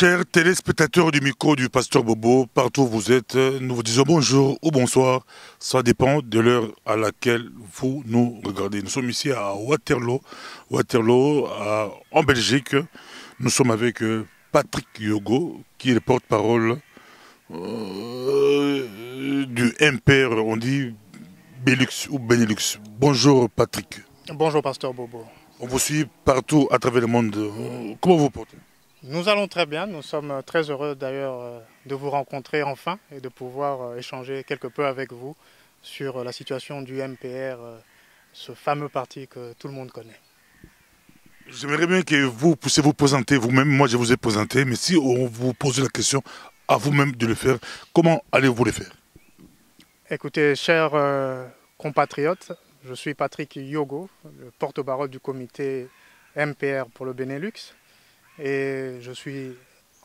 Chers téléspectateurs du micro du Pasteur Bobo, partout où vous êtes, nous vous disons bonjour ou bonsoir. Ça dépend de l'heure à laquelle vous nous regardez. Nous sommes ici à Waterloo, en Belgique. Nous sommes avec Patrick Yogo, qui est le porte-parole du MPR, on dit Belux ou Benelux. Bonjour Patrick. Bonjour Pasteur Bobo. On vous suit partout à travers le monde. Comment vous vous portez? Nous allons très bien, nous sommes très heureux d'ailleurs de vous rencontrer enfin et de pouvoir échanger quelque peu avec vous sur la situation du MPR, ce fameux parti que tout le monde connaît. J'aimerais bien que vous puissiez vous présenter vous-même. Moi, je vous ai présenté, mais si on vous pose la question à vous-même de le faire, comment allez-vous le faire? Écoutez, chers compatriotes, je suis Patrick Yogo, le porte-parole du comité MPR pour le Benelux. Et je suis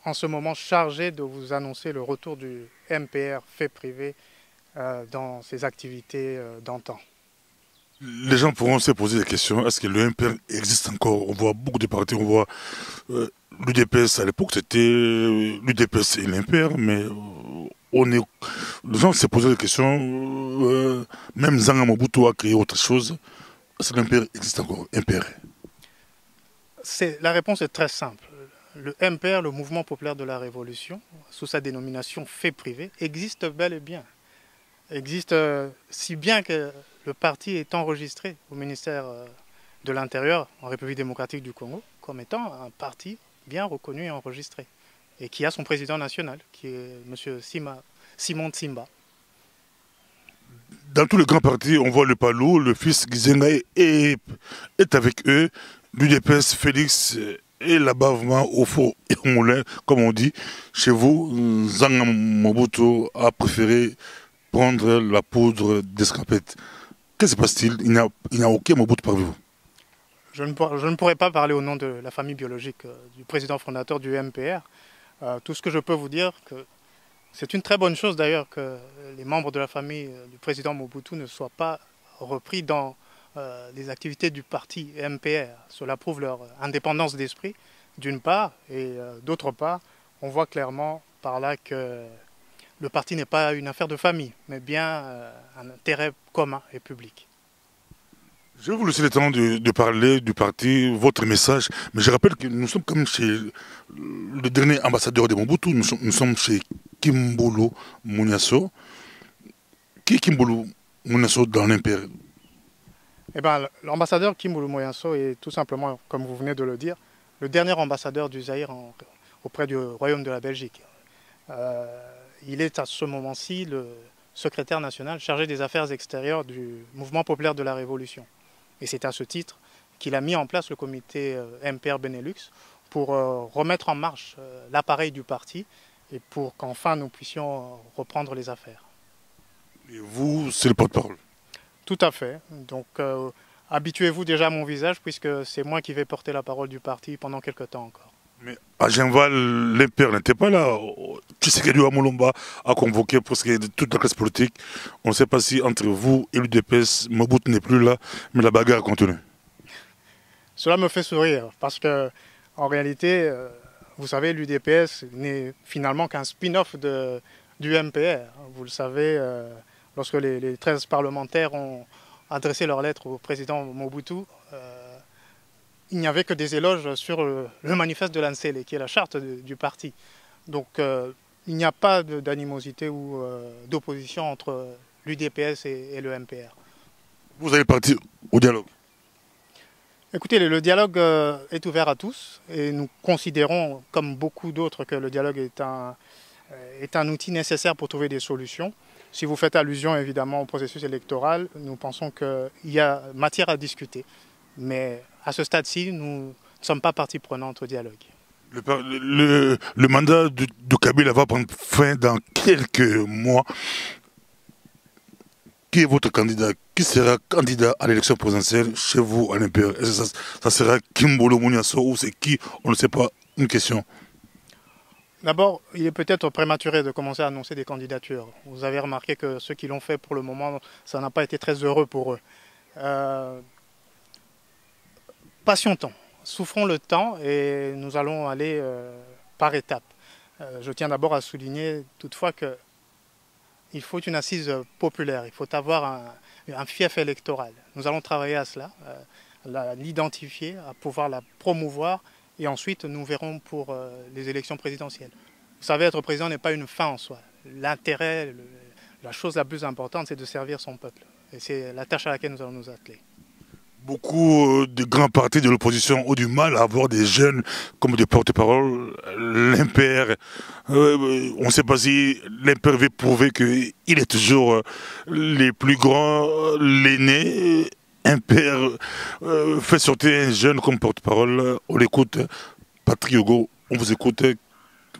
en ce moment chargé de vous annoncer le retour du MPR fait privé dans ses activités d'antan. Les gens pourront se poser des questions. Est-ce que le MPR existe encore? On voit beaucoup de partis. On voit l'UDPS à l'époque, c'était l'UDPS et l'MPR, mais les gens se posaient des questions. Même Zanga Mobutu a créé autre chose. Est-ce que l'MPR existe encore? MPR. La réponse est très simple. Le MPR, le Mouvement populaire de la Révolution, sous sa dénomination fait privé, existe bel et bien. Existe si bien que le parti est enregistré au ministère de l'Intérieur en République démocratique du Congo comme étant un parti bien reconnu et enregistré. Et qui a son président national, qui est M. Simon Tsimba. Dans tous les grands partis, on voit le Palou, le fils Gizenga est avec eux, l'UDPS, Félix et là-bas au four et au moulin, comme on dit. Chez vous, Zanga Mobutu a préféré prendre la poudre d'escampette. Qu'est-ce qui se passe-t-il? Il n'y a aucun Mobutu parmi vous. Je ne pourrais pas parler au nom de la famille biologique du président fondateur du MPR. Tout ce que je peux vous dire, c'est une très bonne chose d'ailleurs que les membres de la famille du président Mobutu ne soient pas repris dans les activités du parti MPR. Cela prouve leur indépendance d'esprit, d'une part, et d'autre part, on voit clairement par là que le parti n'est pas une affaire de famille, mais bien un intérêt commun et public. Je vais vous laisser le temps de parler du parti, votre message, mais je rappelle que nous sommes comme chez le dernier ambassadeur de Mobutu, nous sommes chez Kimbulu Muniaso. Qui est Kimbulu Muniaso dans l'Impère? Eh bien, l'ambassadeur Kimbulu Muniaso est tout simplement, comme vous venez de le dire, le dernier ambassadeur du Zaïre auprès du Royaume de la Belgique. Il est à ce moment-ci le secrétaire national chargé des affaires extérieures du Mouvement populaire de la Révolution. Et c'est à ce titre qu'il a mis en place le comité MPR Benelux pour remettre en marche l'appareil du parti et pour qu'enfin nous puissions reprendre les affaires. Et vous, c'est le porte-parole? Tout à fait. Donc habituez-vous déjà à mon visage puisque c'est moi qui vais porter la parole du parti pendant quelques temps encore. Mais à Genval, l'Impère n'était pas là. Tshisekedi Amolomba a convoqué presque toute la classe politique. On ne sait pas si entre vous et l'UDPS, Mobutu n'est plus là, mais la bagarre continue. Cela me fait sourire parce que, en réalité, vous savez, l'UDPS n'est finalement qu'un spin-off du MPR. Vous le savez, lorsque les 13 parlementaires ont adressé leur lettre au président Mobutu, il n'y avait que des éloges sur le manifeste de l'ANCEL, qui est la charte du parti. Donc il n'y a pas d'animosité ou d'opposition entre l'UDPS et le MPR. Vous allez partir au dialogue? Écoutez, le dialogue est ouvert à tous et nous considérons, comme beaucoup d'autres, que le dialogue est un outil nécessaire pour trouver des solutions. Si vous faites allusion évidemment au processus électoral, nous pensons qu'il y a matière à discuter. Mais à ce stade-ci, nous ne sommes pas partie prenante au dialogue. Le mandat de Kabila va prendre fin dans quelques mois. Qui est votre candidat? Qui sera candidat à l'élection présidentielle chez vous à l'Impérial? Est-ce que ça sera Kimbulu Muniaso ou c'est qui? On ne sait pas. Une question. D'abord, il est peut-être prématuré de commencer à annoncer des candidatures. Vous avez remarqué que ceux qui l'ont fait pour le moment, ça n'a pas été très heureux pour eux. Patientons, souffrons le temps et nous allons aller par étapes. Je tiens d'abord à souligner toutefois qu'il faut une assise populaire, il faut avoir un fief électoral. Nous allons travailler à cela, à l'identifier, à pouvoir la promouvoir et ensuite nous verrons pour les élections présidentielles. Vous savez, être président n'est pas une fin en soi. L'intérêt, la chose la plus importante, c'est de servir son peuple. Et c'est la tâche à laquelle nous allons nous atteler. Beaucoup de grands partis de l'opposition ont du mal à avoir des jeunes comme des porte-parole. L'Impair, on ne sait pas si l'Impair veut prouver qu'il est toujours les plus grands, l'aîné. Impair fait sortir un jeune comme porte-parole. On l'écoute, Patrick Yogo, on vous écoute.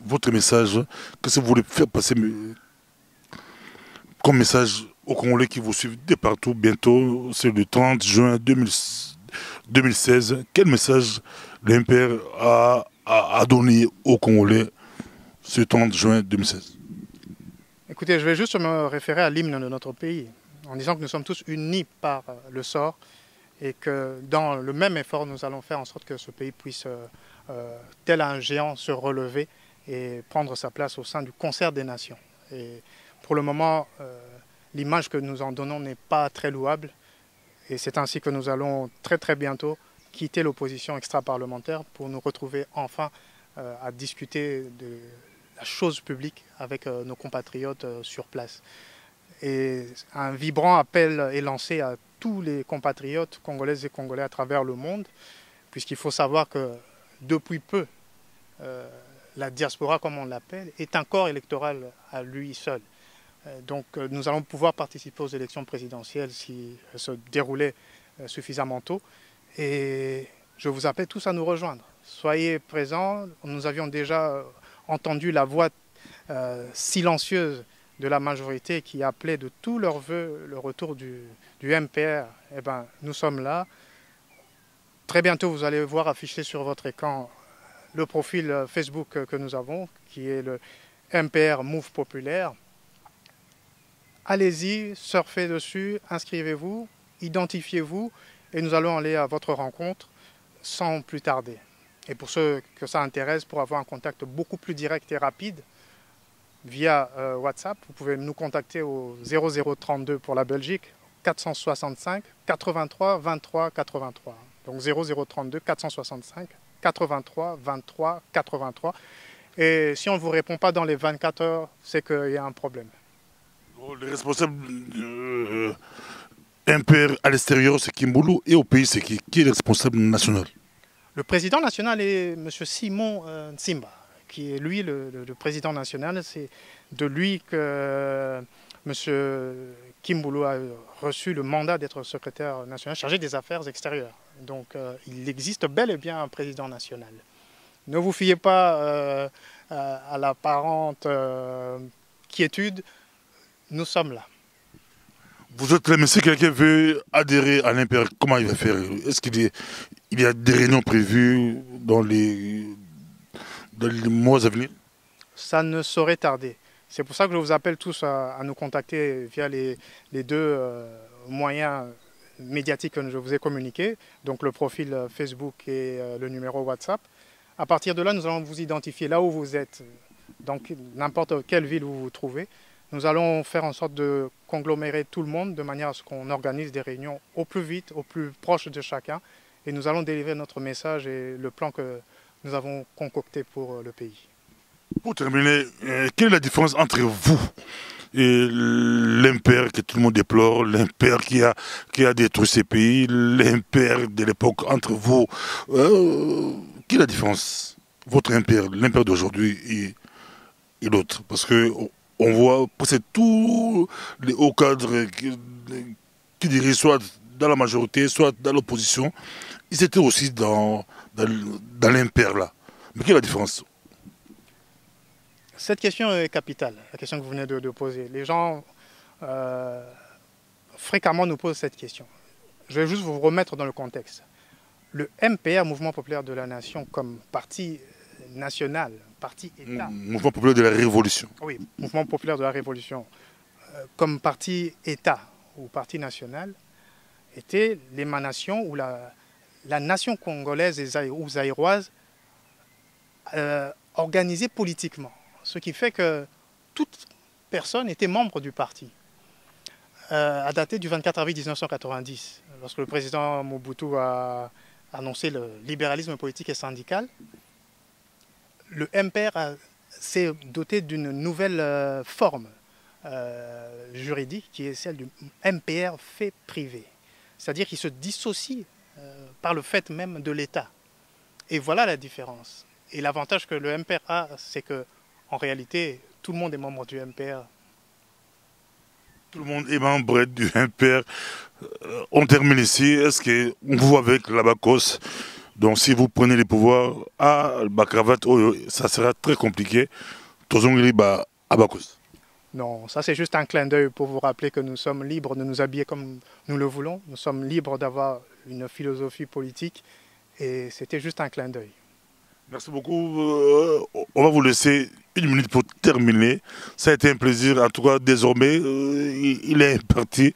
Votre message, qu'est-ce que vous voulez faire passer comme message aux Congolais qui vous suivent de partout bientôt, c'est le 30 juin 2016. Quel message l'Impair a donné aux Congolais ce 30 juin 2016? Écoutez, je vais juste me référer à l'hymne de notre pays, en disant que nous sommes tous unis par le sort et que dans le même effort, nous allons faire en sorte que ce pays puisse, tel un géant, se relever et prendre sa place au sein du concert des nations. Et pour le moment, l'image que nous en donnons n'est pas très louable. Et c'est ainsi que nous allons très très bientôt quitter l'opposition extra-parlementaire pour nous retrouver enfin à discuter de la chose publique avec nos compatriotes sur place. Et un vibrant appel est lancé à tous les compatriotes congolaises et congolais à travers le monde, puisqu'il faut savoir que depuis peu, la diaspora, comme on l'appelle, est un corps électoral à lui seul. Donc nous allons pouvoir participer aux élections présidentielles si elles se déroulaient suffisamment tôt. Et je vous appelle tous à nous rejoindre. Soyez présents. Nous avions déjà entendu la voix silencieuse de la majorité qui appelait de tous leurs voeux le retour du MPR. Eh bien, nous sommes là. Très bientôt, vous allez voir affiché sur votre écran le profil Facebook que nous avons, qui est le MPR Move Populaire. Allez-y, surfez dessus, inscrivez-vous, identifiez-vous et nous allons aller à votre rencontre sans plus tarder. Et pour ceux que ça intéresse, pour avoir un contact beaucoup plus direct et rapide, via WhatsApp, vous pouvez nous contacter au 0032 pour la Belgique, 465 83 23 83. Donc 0032 465 83 23 83. Et si on ne vous répond pas dans les 24 heures, c'est qu'il y a un problème. Les responsables MPR à l'extérieur, c'est Kimboulou, et au pays, c'est qui? Qui est le responsable national? Le président national est M. Simon Nsimba, qui est lui le président national. C'est de lui que M. Kimboulou a reçu le mandat d'être secrétaire national chargé des affaires extérieures. Donc il existe bel et bien un président national. Ne vous fiez pas à l'apparente quiétude, nous sommes là. Vous êtes là, mais si quelqu'un veut adhérer à l'Impair, comment il va faire? Est-ce qu'il y a des réunions prévues dans les mois à venir? Ça ne saurait tarder. C'est pour ça que je vous appelle tous à nous contacter via les deux moyens médiatiques que je vous ai communiqués, donc le profil Facebook et le numéro WhatsApp. À partir de là, nous allons vous identifier là où vous êtes, dans n'importe quelle ville où vous vous trouvez. Nous allons faire en sorte de conglomérer tout le monde de manière à ce qu'on organise des réunions au plus vite, au plus proche de chacun. Et nous allons délivrer notre message et le plan que nous avons concocté pour le pays. Pour terminer, quelle est la différence entre vous et l'Impair que tout le monde déplore, l'Impair qui a détruit ces pays, l'Impair de l'époque, entre vous? Quelle est la différence? Votre Impair, l'Impair d'aujourd'hui et l'autre? Parce que on voit presque tous les hauts cadres qui dirigent soit dans la majorité, soit dans l'opposition, ils étaient aussi dans l'Impair là. Mais quelle est la différence? Cette question est capitale, la question que vous venez de poser. Les gens fréquemment nous posent cette question. Je vais juste vous remettre dans le contexte. Le MPR, Mouvement Populaire de la Nation, comme parti national, parti État. Mouvement Populaire de la Révolution. Oui, Mouvement Populaire de la Révolution. Comme parti État ou parti national, était l'émanation ou la nation congolaise ou zaïroise organisé politiquement, ce qui fait que toute personne était membre du parti. À dater du 24 avril 1990, lorsque le président Mobutu a annoncé le libéralisme politique et syndical, le MPR s'est doté d'une nouvelle forme juridique qui est celle du MPR fait privé. C'est-à-dire qu'il se dissocie par le fait même de l'État. Et voilà la différence. Et l'avantage que le MPR a, c'est qu'en réalité, tout le monde est membre du MPR. Tout le monde est membre du MPR. On termine ici. Est-ce qu'on vous voit avec l'Abacos? Donc si vous prenez les pouvoirs à Bakravate, ça sera très compliqué. Abacos. Non, ça c'est juste un clin d'œil pour vous rappeler que nous sommes libres de nous habiller comme nous le voulons. Nous sommes libres d'avoir une philosophie politique et c'était juste un clin d'œil. Merci beaucoup. On va vous laisser une minute pour terminer. Ça a été un plaisir. En tout cas, désormais, il est un parti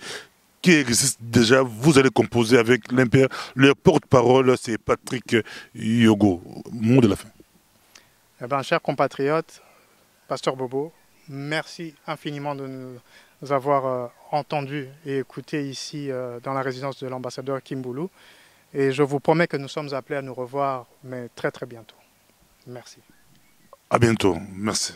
qui existe déjà. Vous allez composer avec l'MPR. Le porte-parole, c'est Patrick Yogo. Mot de la fin. Eh bien, chers compatriotes, Pasteur Bobo, merci infiniment de nous avoir entendus et écoutés ici dans la résidence de l'ambassadeur Kimboulou. Et je vous promets que nous sommes appelés à nous revoir, mais très très bientôt. Merci. À bientôt. Merci.